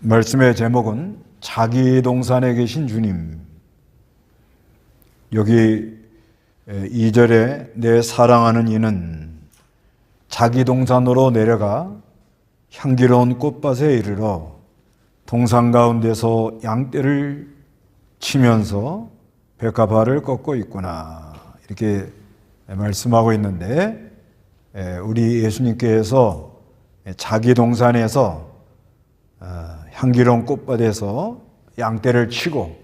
말씀의 제목은 자기 동산에 계신 주님. 여기 2절에 내 사랑하는 이는 자기 동산으로 내려가 향기로운 꽃밭에 이르러 동산 가운데서 양떼를 치면서 백합화를 꺾고 있구나, 이렇게 말씀하고 있는데, 우리 예수님께서 자기 동산에서 향기로운 꽃밭에서 양떼를 치고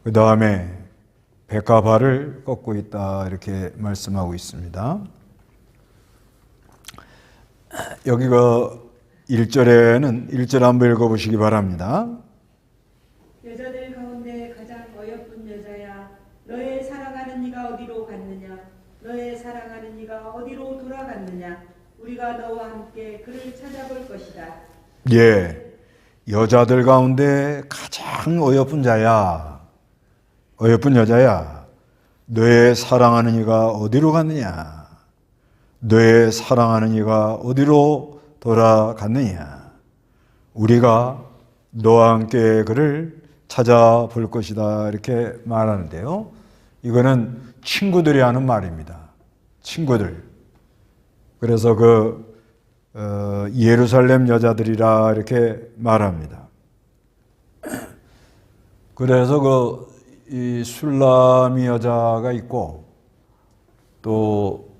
그 다음에 백합화를 꺾고 있다, 이렇게 말씀하고 있습니다. 여기가 1절에는 1절 한번 읽어보시기 바랍니다. 여자들 가운데 가장 어여쁜 여자야, 너의 사랑하는 이가 어디로 갔느냐? 너의 사랑하는 이가 어디로 돌아갔느냐? 우리가 너와 함께 그를 찾아볼 것이다. 예, 여자들 가운데 가장 어여쁜 자야, 어여쁜 여자야, 너의 사랑하는 이가 어디로 갔느냐? 너의 사랑하는 이가 어디로 돌아갔느냐? 우리가 너와 함께 그를 찾아볼 것이다, 이렇게 말하는데요. 이거는 친구들이 하는 말입니다. 친구들. 그래서 예루살렘 여자들이라 이렇게 말합니다. 그래서 이 술라미 여자가 있고 또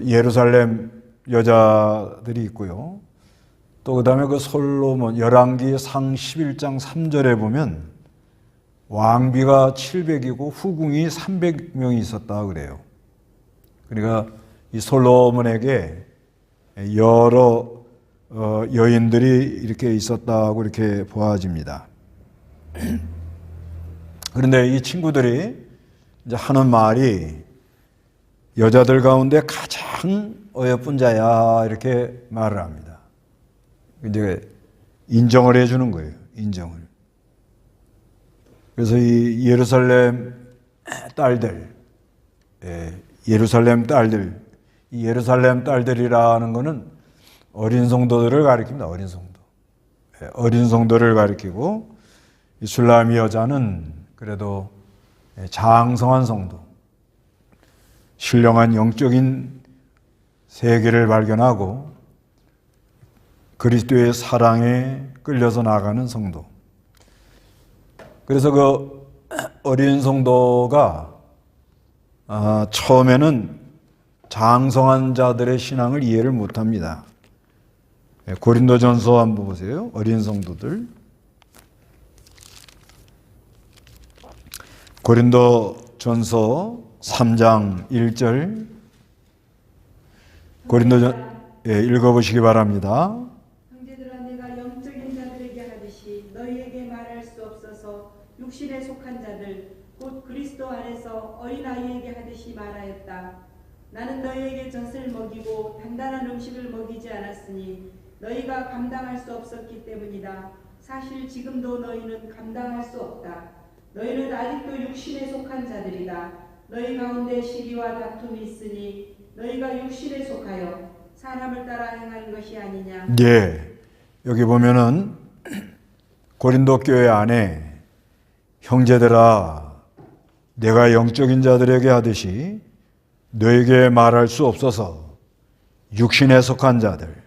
예루살렘 여자들이 있고요. 또 그 다음에 솔로몬 열왕기 상 11장 3절에 보면 왕비가 700이고 후궁이 300명이 있었다 그래요. 그러니까 이 솔로몬에게 여러 여인들이 이렇게 있었다고 이렇게 보아집니다. 그런데 이 친구들이 이제 하는 말이 여자들 가운데 가장 어여쁜 자야, 이렇게 말을 합니다. 이제 인정을 해주는 거예요. 인정을. 그래서 이 예루살렘 딸들, 예루살렘 딸들, 이 예루살렘 딸들이라는 것은 어린 성도들을 가리킵니다. 어린 성도. 어린 성도를 가리키고, 이 술라미 여자는 그래도 장성한 성도, 신령한 영적인 세계를 발견하고 그리스도의 사랑에 끌려서 나가는 성도. 그래서 그 어린 성도가 처음에는 장성한 자들의 신앙을 이해를 못합니다. 고린도전서 한번 보세요. 어린 성도들. 고린도전서 3장 1절. 읽어보시기 바랍니다. 형제들아, 내가 영적인 자들에게 하듯이 너희에게 말할 수 없어서 육신에 속한 자들 곧 그리스도 안에서 어린아이에게 하듯이 말하였다. 나는 너희에게 젖을 먹이고 단단한 음식을 먹이지 않았으니 너희가 감당할 수 없었기 때문이다. 사실 지금도 너희는 감당할 수 없다. 너희는 아직도 육신에 속한 자들이다. 너희 가운데 시기와 다툼이 있으니 너희가 육신에 속하여 사람을 따라 행하는 것이 아니냐. 예, 여기 보면은 고린도 교회 안에 형제들아, 내가 영적인 자들에게 하듯이 너에게 말할 수 없어서 육신에 속한 자들,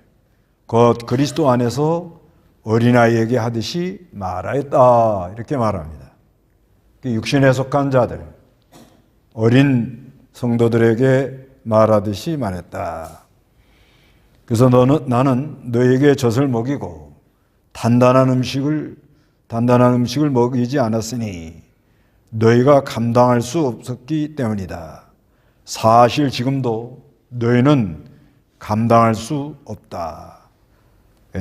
곧 그리스도 안에서 어린아이에게 하듯이 말하였다, 이렇게 말합니다. 육신에 속한 자들, 어린 성도들에게 말하듯이 말했다. 그래서 나는 너에게 젖을 먹이고 단단한 음식을 먹이지 않았으니 너희가 감당할 수 없었기 때문이다. 사실 지금도 너희는 감당할 수 없다.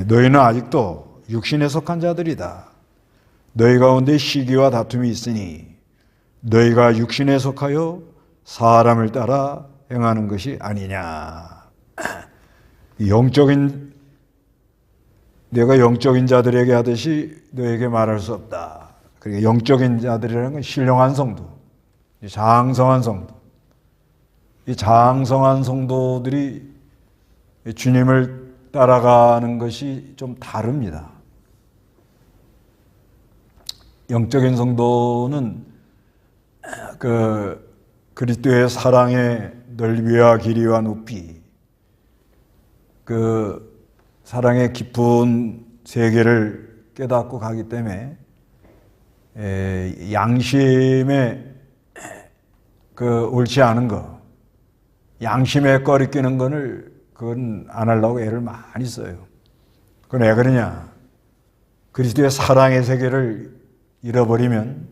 너희는 아직도 육신에 속한 자들이다. 너희 가운데 시기와 다툼이 있으니 너희가 육신에 속하여 사람을 따라 행하는 것이 아니냐. 내가 영적인 자들에게 하듯이 너에게 말할 수 없다. 그러니까 영적인 자들이라는 건 신령한 성도, 장성한 성도. 이 장성한 성도들이 주님을 따라가는 것이 좀 다릅니다. 영적인 성도는 그리스도의 사랑의 넓이와 길이와 높이, 그 사랑의 깊은 세계를 깨닫고 가기 때문에 양심에 옳지 않은 거, 양심에 꺼리끼는 거를 그건 안 하려고 애를 많이 써요. 그건 왜 그러냐? 그리스도의 사랑의 세계를 잃어버리면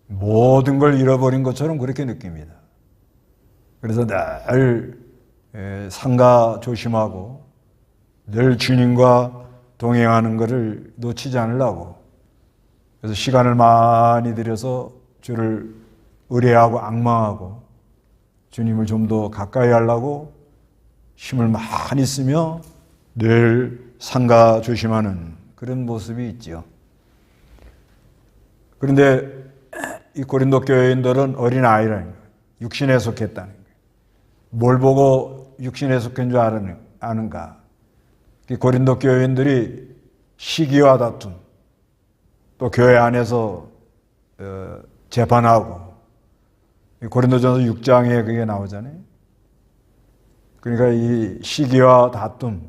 모든 걸 잃어버린 것처럼 그렇게 느낍니다. 그래서 늘 상가 조심하고 늘 주님과 동행하는 것을 놓치지 않으려고, 그래서 시간을 많이 들여서 주를 의뢰하고 앙망하고 주님을 좀 더 가까이 하려고 힘을 많이 쓰며 늘 상가 조심하는 그런 모습이 있죠. 그런데 이 고린도 교회인들은 어린아이라는 거예요. 육신에 속했다는 거예요. 뭘 보고 육신에 속한 줄 아는가? 고린도 교회인들이 시기와 다툼, 또 교회 안에서 재판하고, 고린도전서 6장에 그게 나오잖아요. 그러니까 이 시기와 다툼,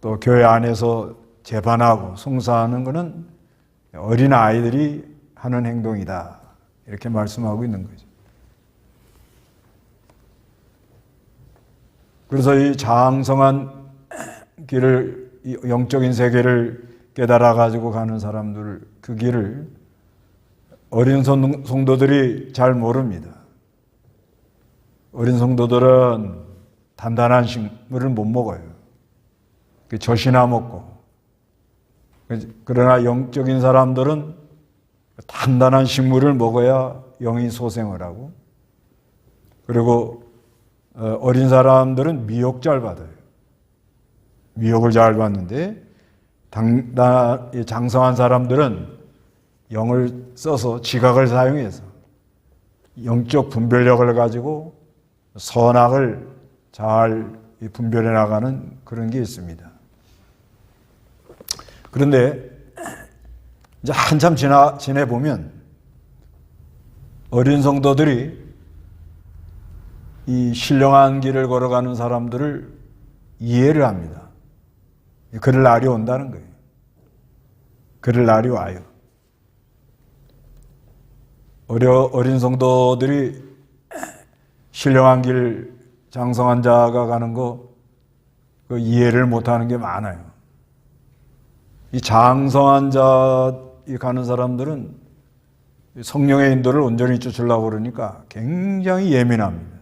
또 교회 안에서 재판하고 송사하는 것은 어린 아이들이 하는 행동이다, 이렇게 말씀하고 있는 거죠. 그래서 이 장성한 길을, 이 영적인 세계를 깨달아 가지고 가는 사람들, 그 길을 어린 성도들이 잘 모릅니다. 어린 성도들은 단단한 식물을 못 먹어요. 젖이나 먹고. 그러나 영적인 사람들은 단단한 식물을 먹어야 영이 소생을 하고, 그리고 어린 사람들은 미혹 잘 받아요. 미혹을 잘 받는데, 장성한 사람들은 영을 써서 지각을 사용해서 영적 분별력을 가지고 선악을 잘 분별해 나가는 그런 게 있습니다. 그런데 이제 한참 지내보면 어린 성도들이 이 신령한 길을 걸어가는 사람들을 이해를 합니다. 그럴 날이 온다는 거예요. 그럴 날이 와요. 어린 성도들이 신령한 길, 장성한 자가 가는 거 그 이해를 못하는 게 많아요. 이 장성한 자이 가는 사람들은 성령의 인도를 온전히 쫓으려고 그러니까 굉장히 예민합니다.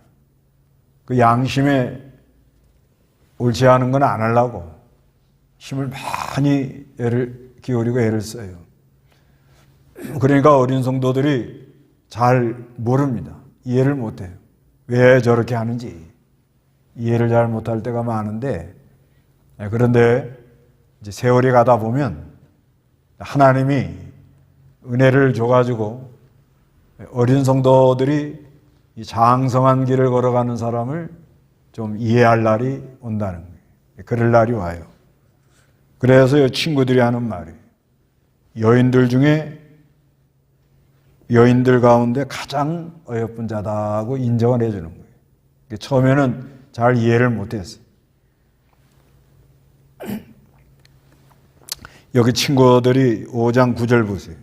그 양심에 옳지 않은 건 안 하려고 힘을 많이 기울이고 애를 써요. 그러니까 어린 성도들이 잘 모릅니다. 이해를 못해요. 왜 저렇게 하는지 이해를 잘 못할 때가 많은데, 그런데 이제 세월이 가다 보면 하나님이 은혜를 줘가지고 어린 성도들이 이 장성한 길을 걸어가는 사람을 좀 이해할 날이 온다는 거예요. 그럴 날이 와요. 그래서 친구들이 하는 말이에요. 여인들 가운데 가장 어여쁜 자다고 인정을 해주는 거예요. 처음에는 잘 이해를 못했어요. 여기 친구들이 5장 9절 보세요.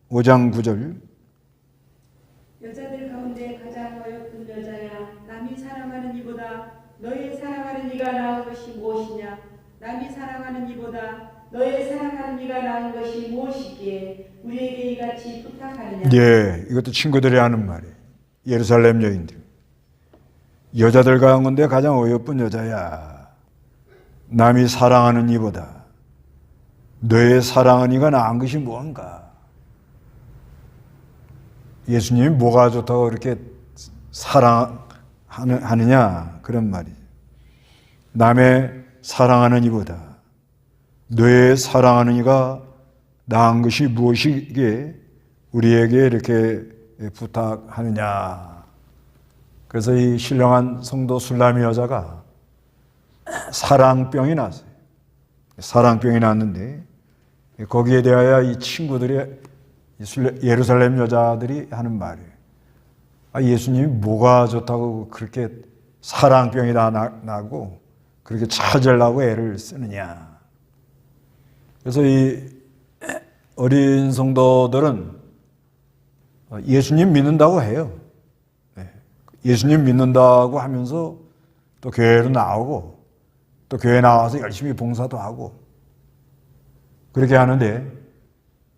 5장 9절. 여자들 가운데 가장 어여쁜 여자야, 남이 사랑하는 이보다 너의 사랑하는 이가 나은 것이 무엇이냐? 남이 사랑하는 이보다 너의 사랑하는 이가 나은 것이 무엇이기에 우리에게 이같이 부탁하느냐? 예, 이것도 친구들이 하는 말이에요. 예루살렘 여인들. 여자들 가운데 가장 어여쁜 여자야. 남이 사랑하는 이보다 너의 사랑하는 이가 나은 것이 무언가? 예수님이 뭐가 좋다고 그렇게 사랑하느냐? 그런 말이에요. 남의 사랑하는 이보다 너의 사랑하는 이가 나은 것이 무엇이기에 우리에게 이렇게 부탁하느냐? 그래서 이 신령한 성도 술라미 여자가 사랑병이 났어요. 사랑병이 났는데 거기에 대하여 이 친구들이 예루살렘 여자들이 하는 말이에요. 아, 예수님이 뭐가 좋다고 그렇게 사랑병이 다 나고 그렇게 찾으려고 애를 쓰느냐. 그래서 이 어린 성도들은 예수님 믿는다고 해요. 예수님 믿는다고 하면서 또 교회로 나오고 또 교회 나와서 열심히 봉사도 하고 그렇게 하는데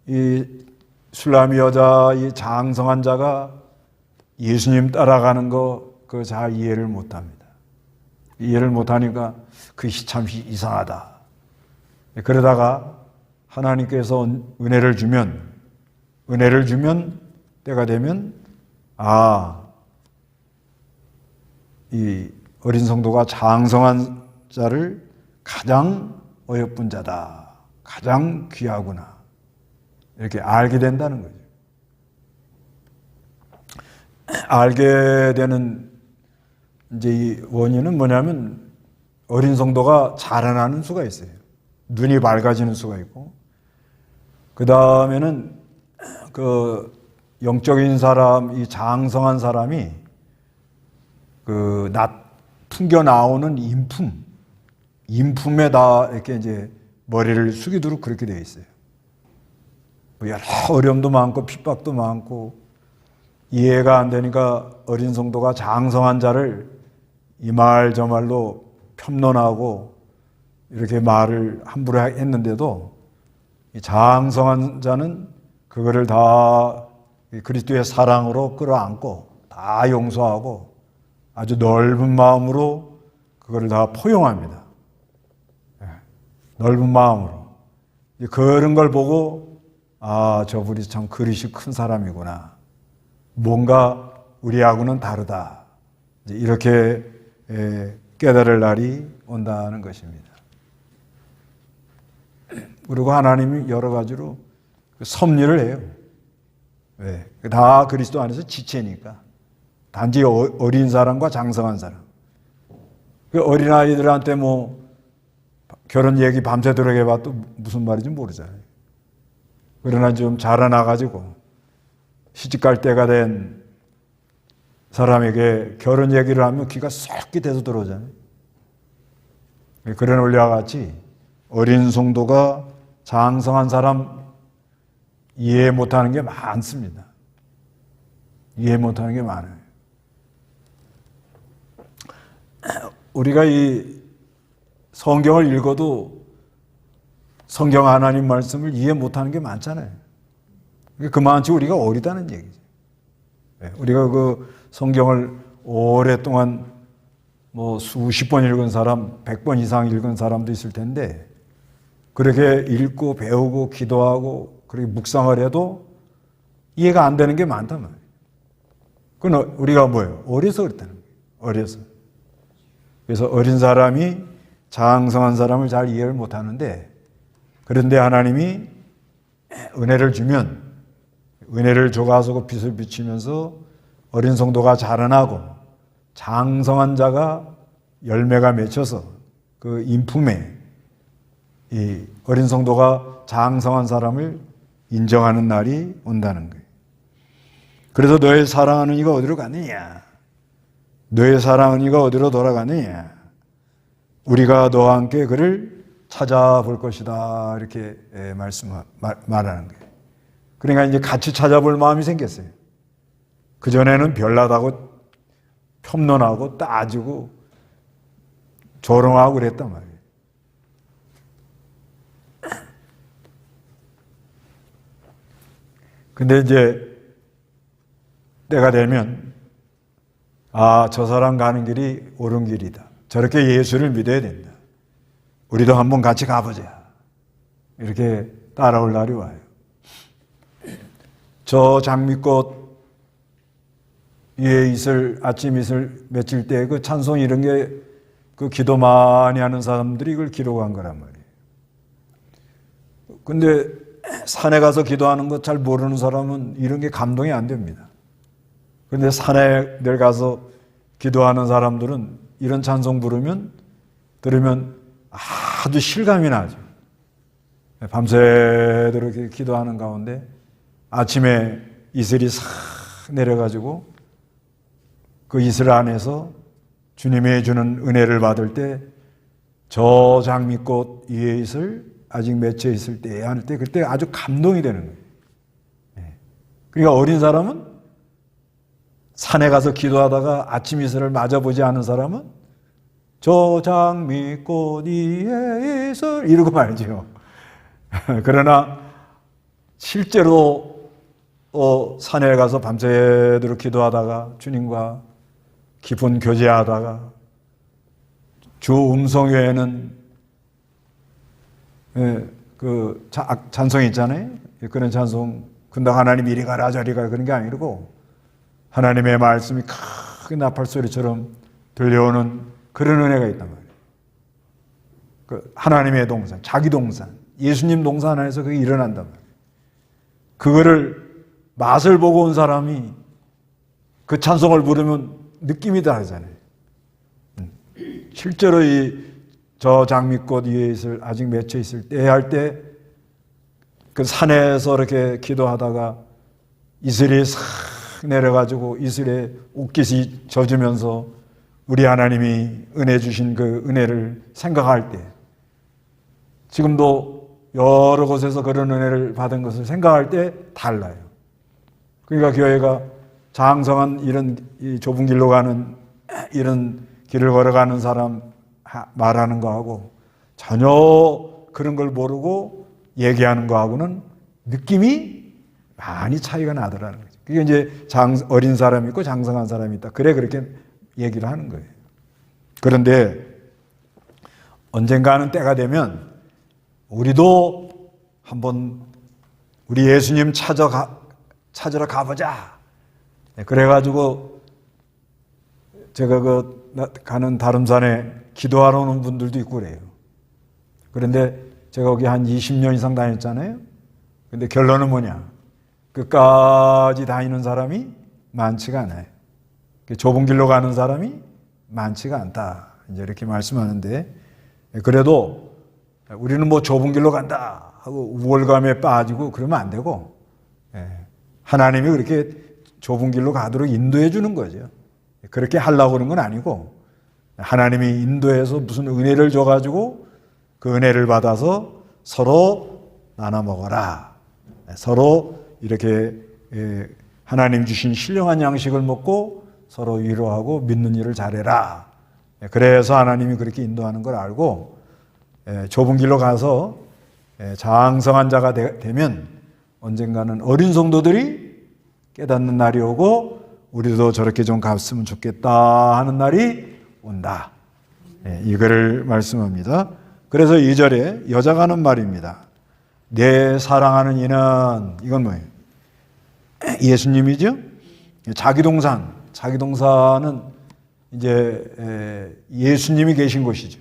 이 술라미 여자 이 장성한 자가 예수님 따라가는 거 그거 잘 이해를 못합니다. 이해를 못하니까 그것이 참 이상하다. 그러다가 하나님께서 은혜를 주면 때가 되면 이 어린 성도가 장성한 자를 가장 어여쁜 자다. 가장 귀하구나. 이렇게 알게 된다는 거죠. 알게 되는 이제 이 원인은 뭐냐면 어린 성도가 자라나는 수가 있어요. 눈이 밝아지는 수가 있고, 그 다음에는 그 영적인 사람, 이 장성한 사람이 그 풍겨 나오는 인품에다 이렇게 이제 머리를 숙이도록 그렇게 되어 있어요. 여러 어려움도 많고 핍박도 많고 이해가 안 되니까 어린 성도가 장성한 자를 이 말 저 말로 폄론하고 이렇게 말을 함부로 했는데도 이 장성한 자는 그거를 다 그리스도의 사랑으로 끌어안고 다 용서하고 아주 넓은 마음으로 그거를 다 포용합니다. 넓은 마음으로. 그런 걸 보고 저분이 참 그릇이 큰 사람이구나. 뭔가 우리하고는 다르다. 이렇게 깨달을 날이 온다는 것입니다. 그리고 하나님이 여러 가지로 섭리를 해요. 왜? 다 그리스도 안에서 지체니까. 단지 어린 사람과 장성한 사람. 그 어린아이들한테 뭐 결혼 얘기 밤새도록 해봐도 무슨 말인지 모르잖아요. 그러나 좀 자라나가지고 시집갈 때가 된 사람에게 결혼 얘기를 하면 귀가 쏙 돼서 들어오잖아요. 그런 원리와 같이 어린 성도가 장성한 사람 이해 못하는 게 많습니다. 이해 못하는 게 많아요. 우리가 이 성경을 읽어도 성경 하나님 말씀을 이해 못하는 게 많잖아요. 그만치 우리가 어리다는 얘기죠. 우리가 그 성경을 오랫동안 뭐 수십 번 읽은 사람, 100번 이상 읽은 사람도 있을 텐데 그렇게 읽고 배우고 기도하고 그렇게 묵상을 해도 이해가 안 되는 게 많단 말이에요. 그건 우리가 뭐예요? 어려서 그렇다는 거예요. 어려서. 그래서 어린 사람이 장성한 사람을 잘 이해를 못하는데 그런데 하나님이 은혜를 주면 은혜를 줘가지고 빛을 비치면서 어린 성도가 자라나고 장성한 자가 열매가 맺혀서 그 인품에 이 어린 성도가 장성한 사람을 인정하는 날이 온다는 거예요. 그래서 너의 사랑하는 이가 어디로 갔느냐? 너의 사랑하는 이가 어디로 돌아갔느냐? 우리가 너와 함께 그를 찾아볼 것이다. 이렇게 말하는 거예요. 그러니까 이제 같이 찾아볼 마음이 생겼어요. 그전에는 별나다고 폄론하고 따지고 조롱하고 그랬단 말이에요. 근데 이제 때가 되면 저 사람 가는 길이 옳은 길이다. 저렇게 예수를 믿어야 된다. 우리도 한번 같이 가보자. 이렇게 따라올 날이 와요. 저 장미꽃 위에 아침 이슬 맺힐 때 그 찬송 이런 게 그 기도 많이 하는 사람들이 이걸 기록한 거란 말이에요. 근데 산에 가서 기도하는 거 잘 모르는 사람은 이런 게 감동이 안 됩니다. 근데 산에 내려가서 기도하는 사람들은 이런 찬송 들으면 아주 실감이 나죠. 밤새도록 이렇게 기도하는 가운데 아침에 이슬이 싹 내려가지고 그 이슬 안에서 주님이 주는 은혜를 받을 때 저 장미꽃 위에 이슬 아직 맺혀 있을 때 할 때 그때 아주 감동이 되는 거예요. 그러니까 어린 사람은 산에 가서 기도하다가 아침 이슬을 맞아보지 않은 사람은 저 장미꽃 위에 이슬 이러고 말이죠. 그러나 실제로 산에 가서 밤새도록 기도하다가 주님과 깊은 교제하다가 주 음성 외에는 그 찬송이 있잖아요. 그런 찬송 근데 하나님 이리 가라 저리 가라 그런 게 아니고 하나님의 말씀이 큰 나팔 소리처럼 들려오는 그런 은혜가 있단 말이에요. 그 하나님의 동산, 자기 동산, 예수님 동산 안에서 그게 일어난단 말이에요. 그거를 맛을 보고 온 사람이 그 찬송을 부르면 느낌이 다르잖아요. 실제로 저 장미꽃 위에 있을 아직 맺혀 있을 때 할 때 그 산에서 이렇게 기도하다가 이슬이 싹 내려가지고 이슬에 옷깃이 젖으면서 우리 하나님이 은혜 주신 그 은혜를 생각할 때 지금도 여러 곳에서 그런 은혜를 받은 것을 생각할 때 달라요. 그러니까 교회가 장성한 이런 이 좁은 길로 가는 이런 길을 걸어가는 사람 말하는 거하고 전혀 그런 걸 모르고 얘기하는 거하고는 느낌이 많이 차이가 나더라는 거죠. 그게 이제 어린 사람이 있고 장성한 사람이 있다. 그래 그렇게 얘기를 하는 거예요. 그런데 언젠가는 때가 되면 우리도 한번 우리 예수님 찾으러 가보자. 그래가지고 제가 가는 다름산에 기도하러 오는 분들도 있고 그래요. 그런데 제가 거기 한 20년 이상 다녔잖아요. 근데 결론은 뭐냐? 끝까지 다니는 사람이 많지가 않아요. 좁은 길로 가는 사람이 많지가 않다. 이제 이렇게 말씀하는데 그래도 우리는 뭐 좁은 길로 간다 하고 우월감에 빠지고 그러면 안 되고 하나님이 그렇게 좁은 길로 가도록 인도해 주는 거죠. 그렇게 하려고 그런 건 아니고 하나님이 인도해서 무슨 은혜를 줘가지고 그 은혜를 받아서 서로 나눠 먹어라. 서로 이렇게 하나님 주신 신령한 양식을 먹고 서로 위로하고 믿는 일을 잘해라. 그래서 하나님이 그렇게 인도하는 걸 알고 좁은 길로 가서 장성한 자가 되면 언젠가는 어린 성도들이 깨닫는 날이 오고 우리도 저렇게 좀 갔으면 좋겠다 하는 날이 온다. 이거를 말씀합니다. 그래서 2절에 여자가 하는 말입니다. 내 사랑하는 이는 이건 뭐예요? 예수님이죠? 자기 동산은 이제 예수님이 계신 곳이죠.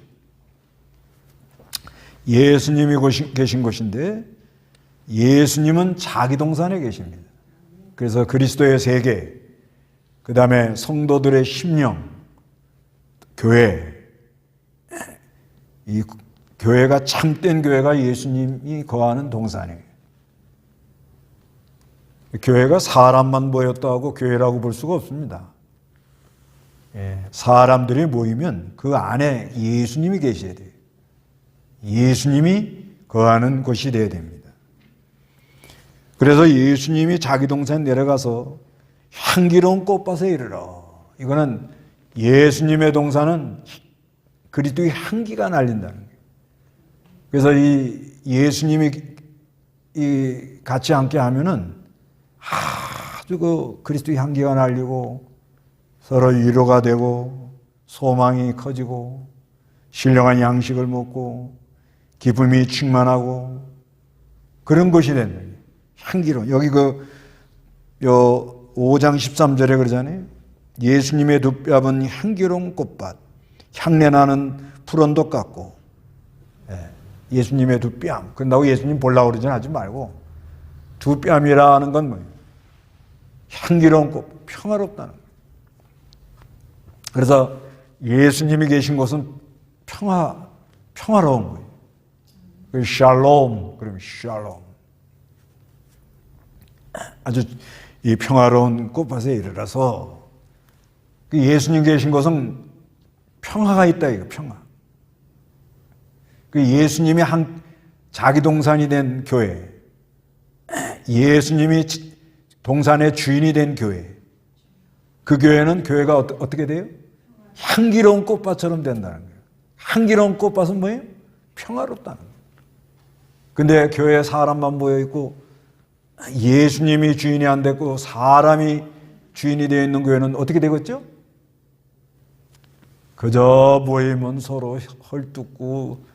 예수님이 계신 곳인데 예수님은 자기 동산에 계십니다. 그래서 그리스도의 세계, 그 다음에 성도들의 심령, 교회, 이 교회가 참된 교회가 예수님이 거하는 동산이에요. 교회가 사람만 모였다고 교회라고 볼 수가 없습니다. 사람들이 모이면 그 안에 예수님이 계셔야 돼요. 예수님이 거하는 곳이 되어야 됩니다. 그래서 예수님이 자기 동산에 내려가서 향기로운 꽃밭에 이르러, 이거는 예수님의 동산은 그리스도의 향기가 날린다는 거예요. 그래서 이 예수님이 같이 함께 하면은 아주 그 그리스도의 향기가 날리고 서로 위로가 되고 소망이 커지고 신령한 양식을 먹고 기쁨이 충만하고 그런 것이 된다. 향기로. 여기 5장 13절에 그러잖아요. 예수님의 두 뺨은 향기로운 꽃밭, 향내나는 푸른 언덕 같고. 예수님의 두 뺨. 그런다고 예수님 보려고 그러지 하지 말고 두 뺨이라는 건 뭐예요? 향기로운 꽃, 평화롭다는 거예요. 그래서 예수님이 계신 곳은 평화로운 거예요. 샬롬, 그러면 샬롬. 아주 이 평화로운 꽃밭에 이르러서 그 예수님 계신 곳은 평화가 있다 이거 평화. 그 예수님이 한 자기 동산이 된 교회, 예수님이 동산의 주인이 된 교회, 그 교회는 교회가 어떻게 돼요? 향기로운 꽃밭처럼 된다는 거예요. 향기로운 꽃밭은 뭐예요? 평화롭다는 거예요. 근데 교회에 사람만 모여 있고 예수님이 주인이 안 됐고 사람이 주인이 되어 있는 교회는 어떻게 되겠죠? 그저 모이면 서로 헐뜯고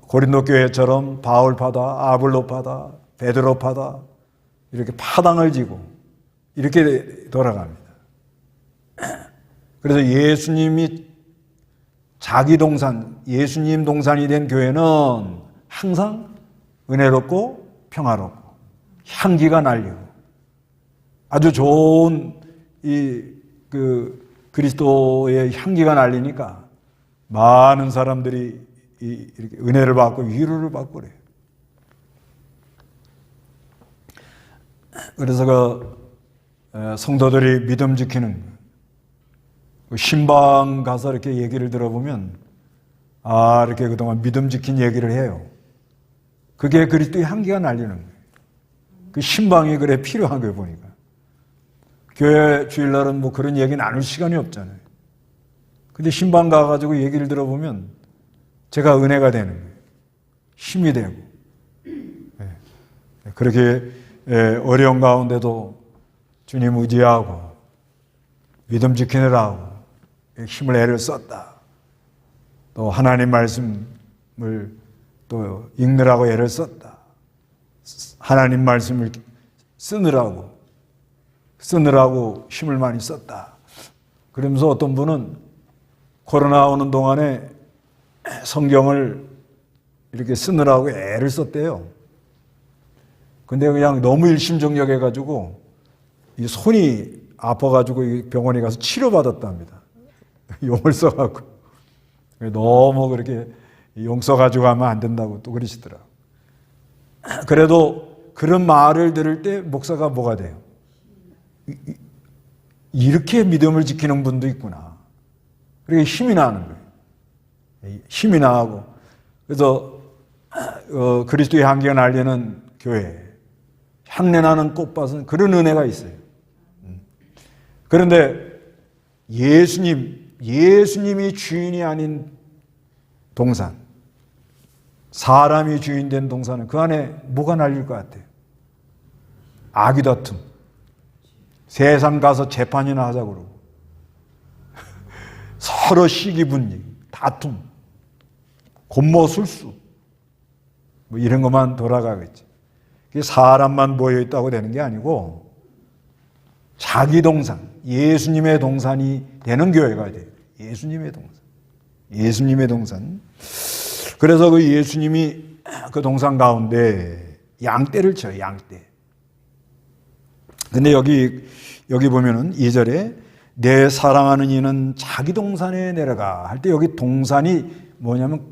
고린도 교회처럼 바울파다, 아볼로파다, 베드로파다 이렇게 파당을 지고 이렇게 돌아갑니다. 그래서 예수님이 자기 동산, 예수님 동산이 된 교회는 항상 은혜롭고 평화롭고 향기가 날리고 아주 좋은 그리스도의 향기가 날리니까 많은 사람들이 이렇게 은혜를 받고 위로를 받고 그래요. 그래서 성도들이 믿음 지키는 신방 가서 이렇게 얘기를 들어보면 이렇게 그동안 믿음 지킨 얘기를 해요. 그게 그리스도의 향기가 날리는 거예요. 그 신방이 그래 필요한 거예요 보니까. 교회 주일날은 뭐 그런 얘기 나눌 시간이 없잖아요. 근데 신방 가가지고 얘기를 들어보면 제가 은혜가 되는 거예요. 힘이 되고. 그렇게 어려운 가운데도 주님 의지하고 믿음 지키느라고 힘을 애를 썼다. 또 하나님 말씀을 또 읽느라고 애를 썼다. 하나님 말씀을 쓰느라고 힘을 많이 썼다. 그러면서 어떤 분은 코로나 오는 동안에 성경을 이렇게 쓰느라고 애를 썼대요. 근데 그냥 너무 일심정력해가지고 이 손이 아파가지고 병원에 가서 치료받았답니다. 용을 써갖고. 너무 그렇게 용 써가지고 하면 안 된다고 또 그러시더라고요. 그래도 그런 말을 들을 때 목사가 뭐가 돼요? 이렇게 믿음을 지키는 분도 있구나. 그렇게 힘이 나는 거예요. 힘이 나고. 그래서 그리스도의 향기가 날리는 교회, 향내나는 꽃밭은 그런 은혜가 있어요. 그런데 예수님이 주인이 아닌 동산, 사람이 주인된 동산은 그 안에 뭐가 날릴 것 같아요? 악의 다툼. 세상 가서 재판이나 하자고 그러고 서로 시기분쟁, 다툼, 곤모술수 뭐 이런 것만 돌아가겠지. 그게 사람만 모여있다고 되는 게 아니고 자기 동산, 예수님의 동산이 되는 교회가 돼요. 예수님의 동산. 예수님의 동산. 그래서 그 예수님이 그 동산 가운데 양떼를 쳐요. 양떼. 근데 여기 보면은 2절에 내 사랑하는 이는 자기 동산에 내려가 할 때 여기 동산이 뭐냐면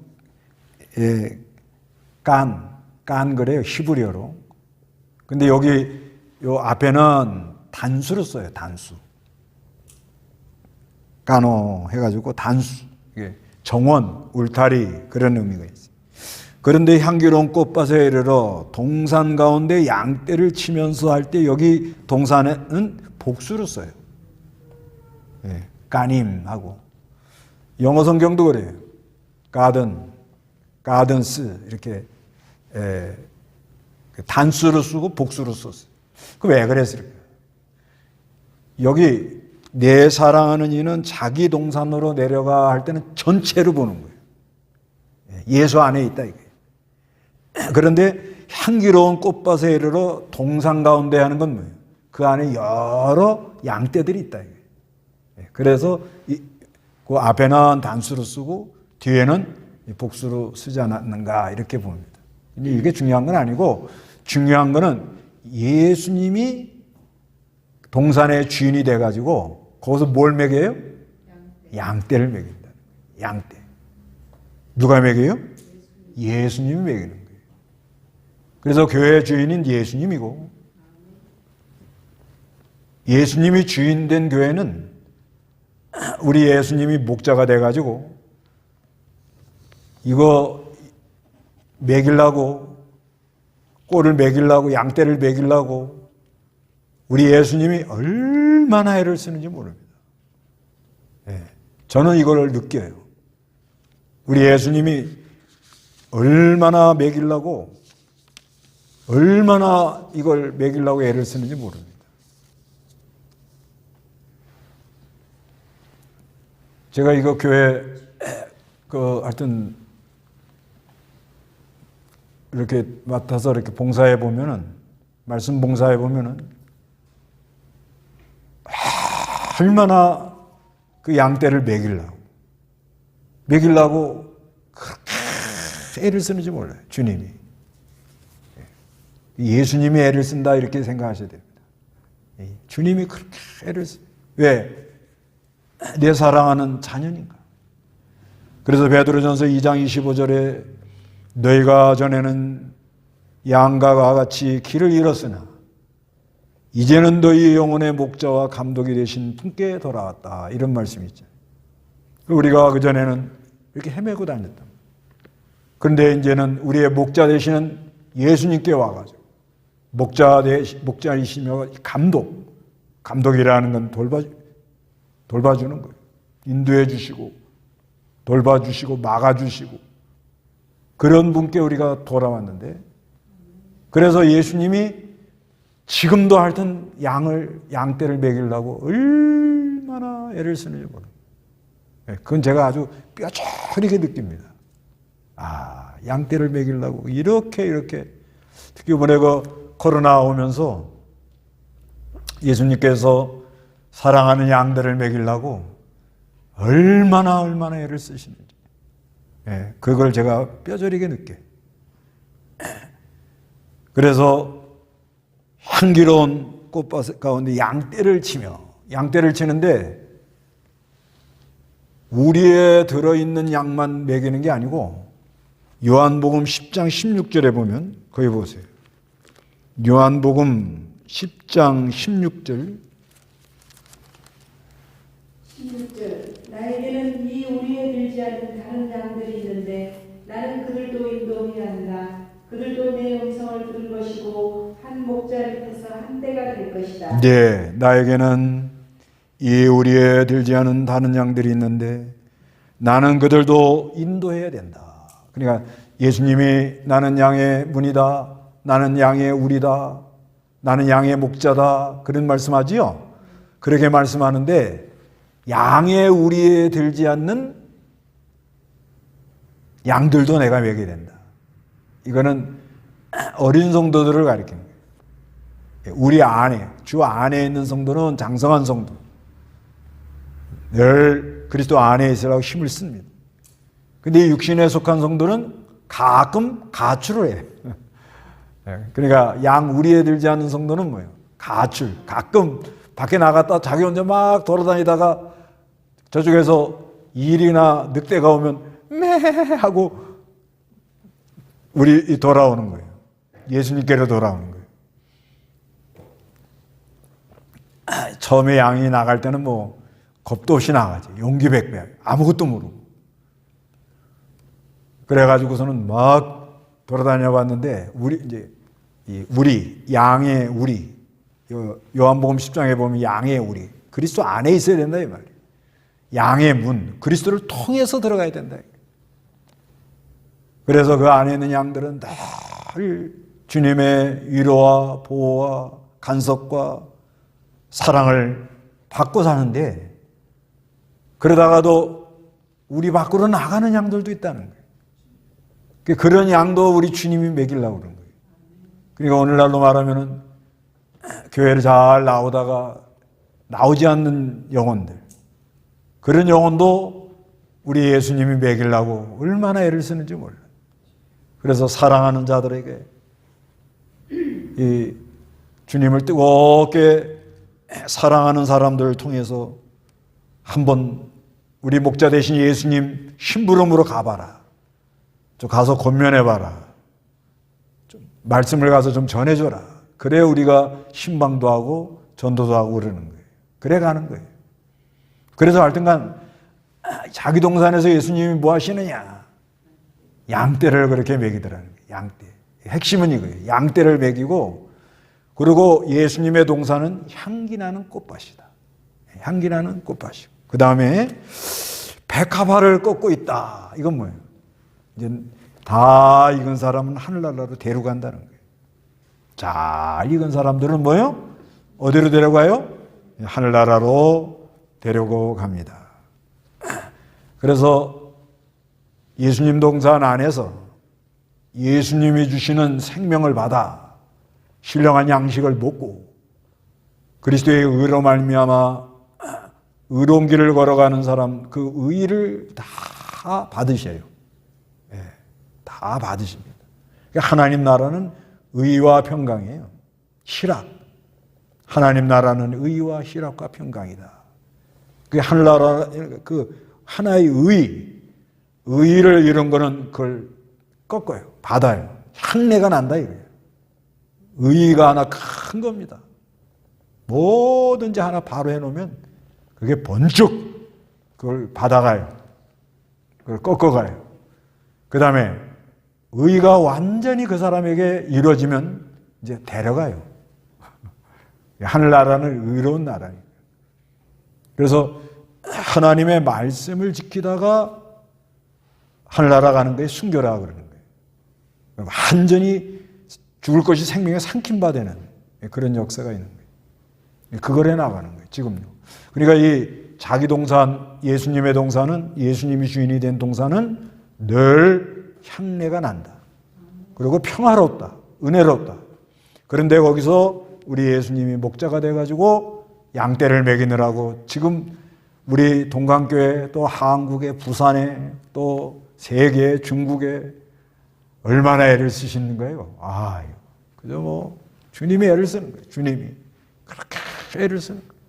깐 그래요. 히브리어로. 근데 여기 요 앞에는 단수로 써요. 단수. 까노 해가지고 단수. 정원, 울타리 그런 의미가 있어요. 그런데 향기로운 꽃밭에 이르러 동산 가운데 양떼를 치면서 할 때 여기 동산에는 복수로 써요. 까님하고. 영어 성경도 그래요. 가든스 이렇게 단수로 쓰고 복수로 썼어요. 그 왜 그랬을까요? 여기 내 사랑하는 이는 자기 동산으로 내려가 할 때는 전체로 보는 거예요. 예수 안에 있다 이거예요. 그런데 향기로운 꽃밭에 이르러 동산 가운데 하는 건 뭐예요? 그 안에 여러 양떼들이 있다 이거예요. 그래서 그 앞에는 단수로 쓰고 뒤에는 복수로 쓰지 않았는가 이렇게 봅니다. 근데 이게 중요한 건 아니고 중요한 거는 예수님이 동산의 주인이 돼가지고 거기서 뭘 먹여요? 양떼를 먹인다. 양떼. 누가 먹여요? 예수님이 먹이는 거예요. 그래서 교회의 주인은 예수님이고 예수님이 주인 된 교회는 우리 예수님이 목자가 돼가지고 이거 먹이려고, 꼴을 먹이려고, 양떼를 먹이려고 우리 예수님이 얼마나 애를 쓰는지 모릅니다. 예, 저는 이걸 느껴요. 우리 예수님이 얼마나 먹이려고, 얼마나 이걸 먹이려고 애를 쓰는지 모릅니다. 제가 이거 교회 하여튼 이렇게 맡아서 이렇게 봉사해 보면은, 말씀 봉사해 보면은 얼마나 그 양떼를 먹이려고 그렇게 애를 쓰는지 몰라요. 주님이. 예수님이 애를 쓴다 이렇게 생각하셔야 됩니다. 주님이 그렇게 애를 쓰. 왜? 내 사랑하는 자녀니까. 그래서 베드로전서 2장 25절에 너희가 전에는 양과 같이 길을 잃었으나 이제는 너희 영혼의 목자와 감독이 되신 분께 돌아왔다. 이런 말씀이 있죠. 우리가 그전에는 이렇게 헤매고 다녔다. 그런데 이제는 우리의 목자 되시는 예수님께 와가지고 목자이시며 감독이라는 건 돌봐주는 거예요. 인도해 주시고 돌봐주시고 막아주시고 그런 분께 우리가 돌아왔는데, 그래서 예수님이 지금도 하여튼 양떼를 먹이려고 얼마나 애를 쓰는지 모릅니다. 그건 제가 아주 뼈저리게 느낍니다. 아, 양떼를 먹이려고 이렇게 특히 이번에 그 코로나 오면서 예수님께서 사랑하는 양들을 먹이려고 얼마나 애를 쓰시는지, 그걸 제가 뼈저리게 느껴요. 그래서 향기로운 꽃밭 가운데 양떼를 치는데 우리에 들어있는 양만 먹이는 게 아니고, 요한복음 10장 16절에 보면, 거기 보세요. 요한복음 10장 16절. 16절. 나에게는 이 우리에 들지 않은 다른 양들이 있는데 나는 그들도 인도해야 한다. 그들도 내 음성을 들을 것이고 한 목자 밑에서 한 대가 될 것이다. 네, 나에게는 이 우리에 들지 않은 다른 양들이 있는데 나는 그들도 인도해야 된다. 그러니까 예수님이 나는 양의 문이다, 나는 양의 우리다, 나는 양의 목자다, 그런 말씀하지요. 그렇게 말씀하는데 양의 우리에 들지 않는 양들도 내가 먹여야 된다. 이거는 어린 성도들을 가리키는 거예요. 우리 안에, 주 안에 있는 성도는 장성한 성도, 늘 그리스도 안에 있으라고 힘을 씁니다. 근데 육신에 속한 성도는 가끔 가출을 해요. 그러니까 양 우리에 들지 않는 성도는 뭐예요? 가출. 가끔 밖에 나갔다 자기 혼자 막 돌아다니다가 저쪽에서 일이나 늑대가 오면 매 하고 우리 돌아오는 거예요. 예수님께로 돌아오는 거예요. 처음에 양이 나갈 때는 뭐 겁도 없이 나가지. 용기백배. 아무것도 모르고. 그래가지고서는 막 돌아다녀 봤는데, 양의 우리. 요한복음 10장에 보면 양의 우리. 그리스도 안에 있어야 된다, 이 말이에요. 양의 문. 그리스도를 통해서 들어가야 된다. 그래서 그 안에 있는 양들은 늘 주님의 위로와 보호와 간섭과 사랑을 받고 사는데, 그러다가도 우리 밖으로 나가는 양들도 있다는 거예요. 그런 양도 우리 주님이 먹이려고 그런 거예요. 그러니까 오늘날로 말하면은 교회를 잘 나오다가 나오지 않는 영혼들, 그런 영혼도 우리 예수님이 먹이려고 얼마나 애를 쓰는지 몰라요. 그래서 사랑하는 자들에게 이 주님을 뜨겁게 사랑하는 사람들을 통해서 한번 우리 목자 되신 예수님 심부름으로 가봐라. 좀 가서 권면해봐라. 좀 말씀을 가서 좀 전해줘라. 그래야 우리가 신방도 하고 전도도 하고 그러는 거예요. 그래 가는 거예요. 그래서 하여튼간 자기 동산에서 예수님이 뭐 하시느냐? 양떼를 그렇게 먹이더라는 거예요. 양떼. 핵심은 이거예요. 양떼를 먹이고, 그리고 예수님의 동산은 향기 나는 꽃밭이다. 향기 나는 꽃밭이고. 그 다음에 백합화를 꺾고 있다. 이건 뭐예요? 이제 다 익은 사람은 하늘나라로 데려간다는 거예요. 잘 익은 사람들은 뭐예요? 어디로 데려가요? 하늘나라로 데려고 갑니다. 그래서 예수님 동산 안에서 예수님이 주시는 생명을 받아 신령한 양식을 먹고 그리스도의 의로 말미암아 의로운 길을 걸어가는 사람, 그 의를 다 받으셔요. 예, 다 받으십니다. 하나님 나라는 의와 평강이에요. 희락. 하나님 나라는 의와 희락과 평강이다. 그 하늘나라, 그 하나의 의를 이룬 거는 그걸 꺾어요. 받아요. 향내가 난다 이거예요. 의가 하나 큰 겁니다. 뭐든지 하나 바로 해놓으면 그게 번쩍 그걸 받아가요. 그걸 꺾어가요. 그 다음에 의가 완전히 그 사람에게 이루어지면 이제 데려가요. 하늘나라는 의로운 나라예요. 그래서 하나님의 말씀을 지키다가 하늘나라 가는 거에 순교라 그러는 거예요. 완전히 죽을 것이 생명에 삼킴바 되는 그런 역사가 있는 거예요. 그걸 해나가는 거예요. 지금요. 그러니까 이 자기 동산, 예수님의 동산은, 예수님이 주인이 된 동산은 늘 향내가 난다. 그리고 평화롭다. 은혜롭다. 그런데 거기서 우리 예수님이 목자가 돼가지고 양떼를 먹이느라고 지금 우리 동강교회 또 한국에 부산에 또 세계에 중국에 얼마나 애를 쓰시는 거예요. 그저 뭐 주님이 애를 쓰는 거예요. 주님이 그렇게 애를 쓰는 거예요.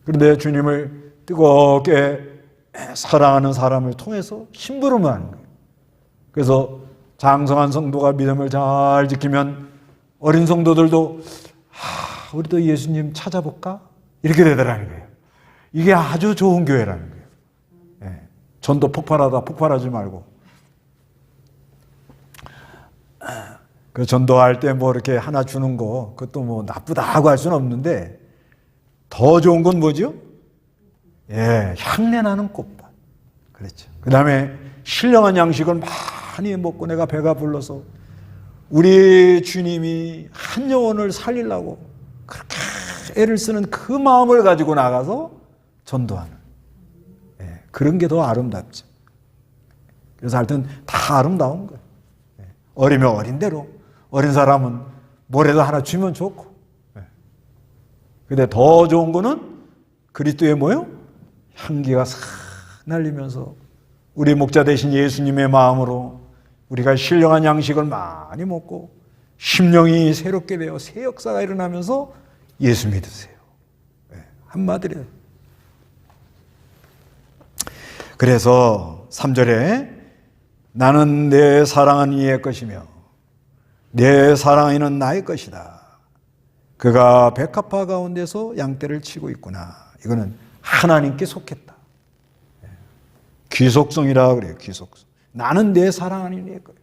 그런데 주님을 뜨겁게 사랑하는 사람을 통해서 심부름을 하는 거예요. 그래서 장성한 성도가 믿음을 잘 지키면 어린 성도들도 우리도 예수님 찾아볼까? 이렇게 되더라는 거예요. 이게 아주 좋은 교회라는 거예요. 예. 전도 폭발하다 폭발하지 말고. 그 전도할 때 뭐 이렇게 하나 주는 거, 그것도 뭐 나쁘다 하고 할 수는 없는데, 더 좋은 건 뭐죠? 예, 향내 나는 꽃밭. 그렇죠. 그 다음에 신령한 양식을 많이 먹고 내가 배가 불러서 우리 주님이 한 영혼을 살리려고 그렇게 애를 쓰는 그 마음을 가지고 나가서 전도하는. 예, 그런 게 더 아름답죠. 그래서 하여튼 다 아름다운 거예요. 예, 어리면 어린 대로, 어린 사람은 뭐라도 하나 주면 좋고. 예. 근데 더 좋은 거는 그리스도의 뭐요? 향기가 싹 날리면서 우리 목자 되신 예수님의 마음으로 우리가 신령한 양식을 많이 먹고 심령이 새롭게 되어 새 역사가 일어나면서 예수 믿으세요. 네, 한마디로. 그래서 3절에 나는 내 사랑하는 이의 것이며 내 사랑하는 나의 것이다. 그가 백합화 가운데서 양떼를 치고 있구나. 이거는 하나님께 속했다. 귀속성이라 그래요. 귀속성. 나는 내 사랑하는 이의 거예요.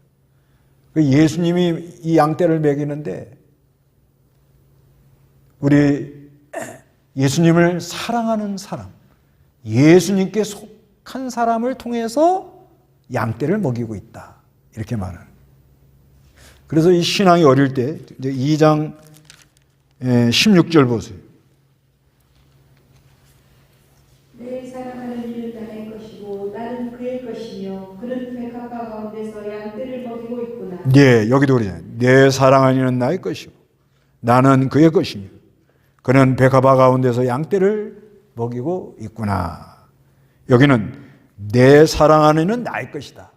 예수님이 이 양떼를 먹이는데 우리 예수님을 사랑하는 사람, 예수님께 속한 사람을 통해서 양떼를 먹이고 있다. 이렇게 말하는. 그래서 이 신앙이 어릴 때 이제 2장 16절 보세요. 내 사랑하는 이는 나의 것이고 나는 그의 것이며 그는 백합화 가운데서 양떼를 먹이고 있구나. 네, 여기도 그러잖아요. 내 사랑하는 이는 나의 것이고 나는 그의 것이며 그는 백합화 가운데서 양떼를 먹이고 있구나. 여기는 내 사랑하는 이는 나의 것이다.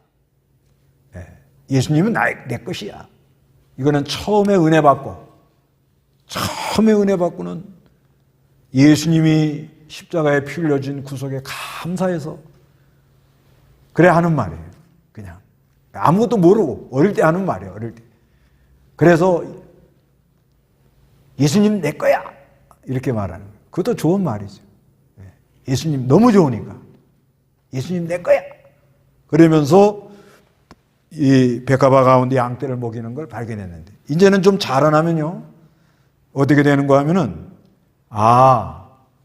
예수님은 내 것이야. 이거는 처음에 은혜 받고는 예수님이 십자가에 피 흘려진 구속에 감사해서 그래 하는 말이에요. 그냥 아무것도 모르고 어릴 때 하는 말이에요. 어릴 때. 그래서 예수님 내 거야. 이렇게 말하는 거예요. 그것도 좋은 말이죠. 예수님 너무 좋으니까. 예수님 내 거야. 그러면서 이 백합화 가운데 양떼를 먹이는 걸 발견했는데, 이제는 좀 자라나면요, 어떻게 되는 거 하면은,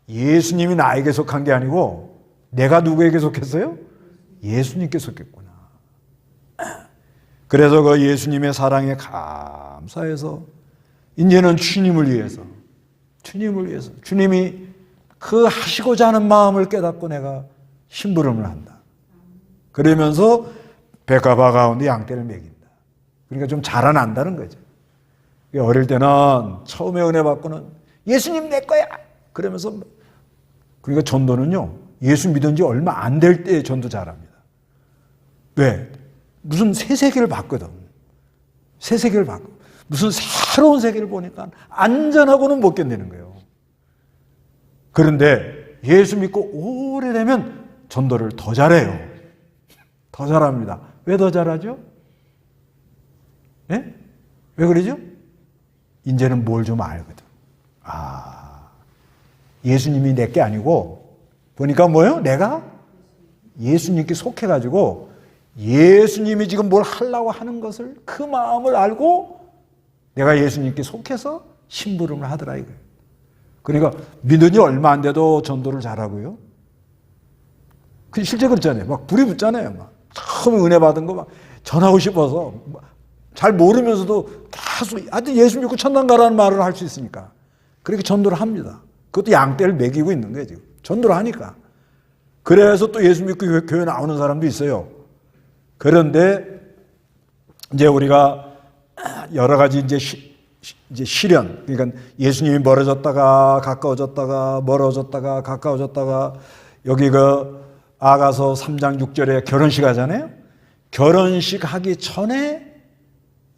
예수님이 나에게 속한 게 아니고 내가 누구에게 속했어요? 예수님께 속했구나. 그래서 그 예수님의 사랑에 감사해서 이제는 주님을 위해서 주님이 그 하시고자 하는 마음을 깨닫고 내가 심부름을 한다. 그러면서 백합화 가운데 양떼를 먹인다. 그러니까 좀 자라난다는 거죠. 어릴 때는 처음에 은혜 받고는 예수님 내 거야 그러면서, 그러니까 전도는요, 예수 믿은 지 얼마 안 될 때 전도 잘합니다. 왜? 무슨 새 세계를 봤거든. 새 세계를 봤고 무슨 새로운 세계를 보니까 안전하고는 못 견디는 거예요. 그런데 예수 믿고 오래되면 전도를 더 잘해요. 더 잘합니다. 왜 더 잘하죠? 예? 왜 그러죠? 이제는 뭘 좀 알거든. 예수님이 내 게 아니고 보니까 뭐예요? 내가 예수님께 속해가지고 예수님이 지금 뭘 하려고 하는 것을 그 마음을 알고 내가 예수님께 속해서 심부름을 하더라 이거예요. 그러니까 믿은 지 얼마 안 돼도 전도를 잘하고요. 그 실제 그렇잖아요. 막 불이 붙잖아요. 막 처음에 은혜 받은 거 막 전하고 싶어서 잘 모르면서도 계속 하여튼 예수 믿고 천당 가라는 말을 할 수 있으니까 그렇게 전도를 합니다. 그것도 양떼를 먹이고 있는 거예요 지금. 전도를 하니까. 그래서 또 예수 믿고 교회 나오는 사람도 있어요. 그런데 이제 우리가 여러 가지 이제 시련, 그러니까 예수님이 멀어졌다가 가까워졌다가 멀어졌다가 가까워졌다가, 여기 그 아가서 3장 6절에 결혼식 하잖아요. 결혼식 하기 전에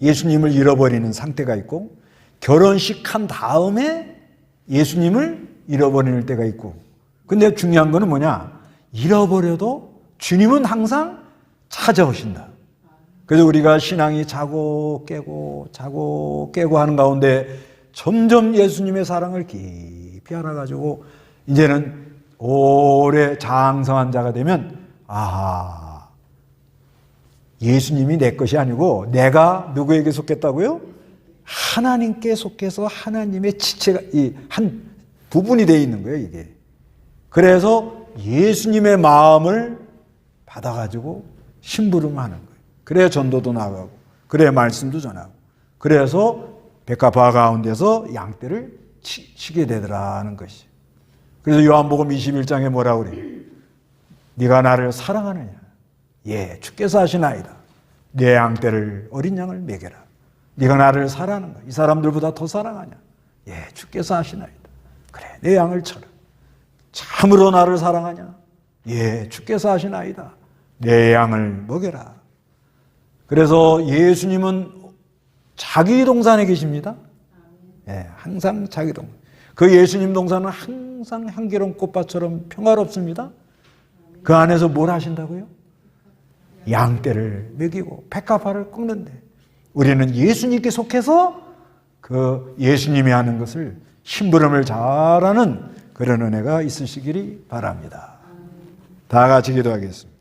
예수님을 잃어버리는 상태가 있고, 결혼식 한 다음에 예수님을 잃어버리는 때가 있고. 근데 중요한 거는 뭐냐? 잃어버려도 주님은 항상 찾아오신다. 그래서 우리가 신앙이 자고 깨고 하는 가운데 점점 예수님의 사랑을 깊이 알아가지고 이제는 오래 장성한 자가 되면, 예수님이 내 것이 아니고 내가 누구에게 속했다고요? 하나님께 속해서 하나님의 지체가 한 부분이 되어 있는 거예요, 이게. 그래서 예수님의 마음을 받아가지고 심부름하는 거예요. 그래야 전도도 나가고, 그래야 말씀도 전하고, 그래서 백합화 가운데서 양떼를 치게 되더라는 것이. 그래서 요한복음 21장에 뭐라고 그래요? 네가 나를 사랑하느냐? 예, 주께서 하시나이다. 내 양떼를, 어린 양을 먹여라. 네가 나를 사랑하는가? 이 사람들보다 더 사랑하냐? 예, 주께서 하시나이다. 그래, 내 양을 쳐라. 참으로 나를 사랑하냐? 예, 주께서 하시나이다. 내 양을 먹여라. 그래서 예수님은 자기 동산에 계십니다. 예, 항상 자기 동산. 그 예수님 동산은 항상 향기로운 꽃밭처럼 평화롭습니다. 그 안에서 뭘 하신다고요? 양떼를 먹이고 백합화를 꺾는데, 우리는 예수님께 속해서 그 예수님이 하는 것을 심부름을 잘하는 그런 은혜가 있으시기를 바랍니다. 다 같이 기도하겠습니다.